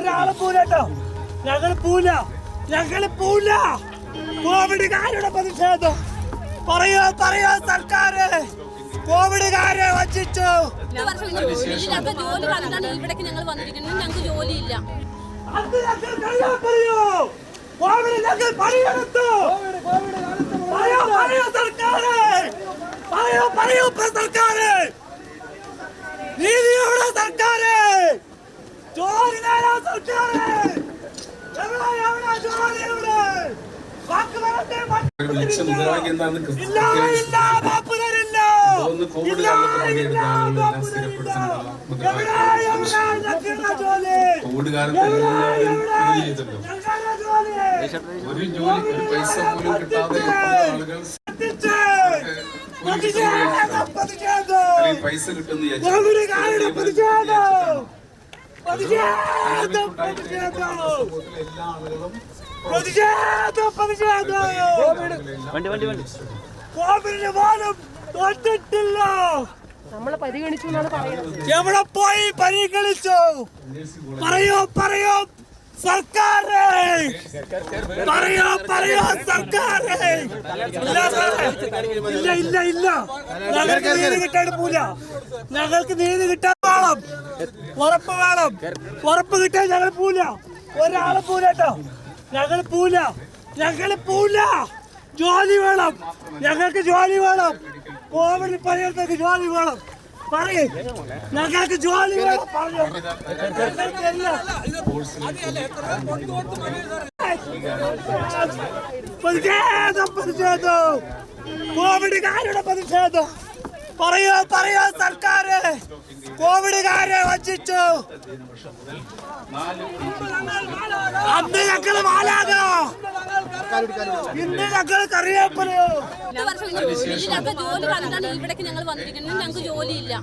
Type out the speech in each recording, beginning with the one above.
ഒരാളെ പോലെട്ടോ ഞങ്ങൾ പോല കോവിഡുകാരുടെ പ്രതിഷേധം പറയോ സർക്കാര് കോവിഡുകാരെ വഞ്ചിച്ചു. ഇവിടേക്ക് ഞങ്ങൾ വന്നിരിക്കുന്നത് ഞങ്ങൾക്ക് ജോലിയില്ല. നീതിയോടെ സർക്കാര് ജോലി നേടാൻ സർക്കാര് ഒരു ജോലി ഒരു പൈസ പോലും കിട്ടാതെ പൈസ കിട്ടുന്ന നമ്മളെ പരിഗണിച്ചു എന്നാണ് പറയുന്നത്. എവിടെ പോയി പരിഗണിച്ചു? പറയോ സർക്കാര് പറയോ സർക്കാര്. ഇല്ല ഞങ്ങൾക്ക് നീതി കിട്ടാൻ പോല. ഞങ്ങൾക്ക് നീതി കിട്ടാൻ ഉറപ്പ് കിട്ടാൻ ഞങ്ങൾ പോല. ഒരാളെ പോലെട്ടോ ഞങ്ങൾ പോല. ജോലി വേണം, ഞങ്ങൾക്ക് ജോലി വേണം. കോവിഡ് പരിഹരിച്ചൊക്കെ ജോലി വേണം. പറയേ ഞങ്ങൾക്ക് ജോലി വേണം. പ്രതിഷേധം കോവിഡുകാരുടെ പ്രതിഷേധം പറയോ സർക്കാര് കോവിഡുകാരെ വഞ്ചിച്ചു. അന്ന് ഞങ്ങള് മാലാകോ, ഇന്ന് ഞങ്ങൾ കറിയപ്പനോ. ഇവിടേക്ക് ഞങ്ങൾ വന്നിരിക്കുന്നത് ഞങ്ങൾക്ക് ജോലിയില്ല.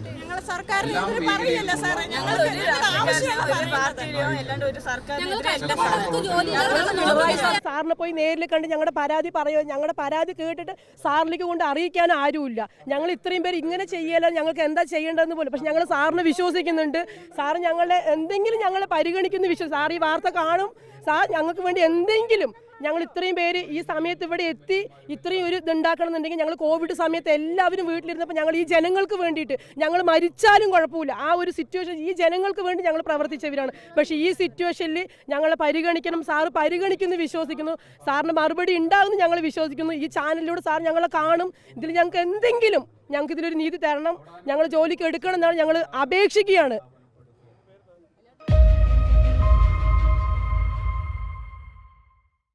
സാറിനെ പോയി നേരിൽ കണ്ട് ഞങ്ങളുടെ പരാതി പറയോ, ഞങ്ങളുടെ പരാതി കേട്ടിട്ട് സാറിലേക്ക് കൊണ്ട് അറിയിക്കാൻ ആരുമില്ല. ഞങ്ങൾ ഇത്രയും പേര് ഇങ്ങനെ ചെയ്യല, ഞങ്ങൾക്ക് എന്താ ചെയ്യേണ്ടതെന്ന് പോലും. പക്ഷെ ഞങ്ങൾ സാറിനെ വിശ്വസിക്കുന്നുണ്ട്. സാറ് ഞങ്ങളെ എന്തെങ്കിലും ഞങ്ങളെ പരിഗണിക്കുന്ന സാർ ഈ വാർത്ത കാണും. സാർ ഞങ്ങൾക്ക് വേണ്ടി എന്തെങ്കിലും, ഞങ്ങൾ ഇത്രയും പേര് ഈ സമയത്ത് ഇവിടെ എത്തി ഇത്രയും ഒരു ഇതുണ്ടാക്കണം എന്നുണ്ടെങ്കിൽ ഞങ്ങൾ കോവിഡ് സമയത്ത് എല്ലാവരും വീട്ടിലിരുന്നപ്പോൾ ഞങ്ങൾ ഈ ജനങ്ങൾക്ക് വേണ്ടിയിട്ട് ഞങ്ങൾ മരിച്ചാലും കുഴപ്പമില്ല. ആ ഒരു സിറ്റുവേഷൻ ഈ ജനങ്ങൾക്ക് വേണ്ടി ഞങ്ങൾ പ്രവർത്തിച്ചവരാണ്. പക്ഷേ ഈ സിറ്റുവേഷനിൽ ഞങ്ങളെ പരിഗണിക്കണം, സാറ് പരിഗണിക്കുന്നു വിശ്വസിക്കുന്നു. സാറിന് മറുപടി ഉണ്ടാകുമെന്ന് ഞങ്ങൾ വിശ്വസിക്കുന്നു. ഈ ചാനലിലൂടെ സാർ ഞങ്ങളെ കാണും. ഇതിൽ ഞങ്ങൾക്ക് എന്തെങ്കിലും ഞങ്ങൾക്ക് ഇതിലൊരു നീതി തരണം, ഞങ്ങൾ ജോലിക്ക് എടുക്കണം എന്നാണ് ഞങ്ങൾ അപേക്ഷിക്കുകയാണ്.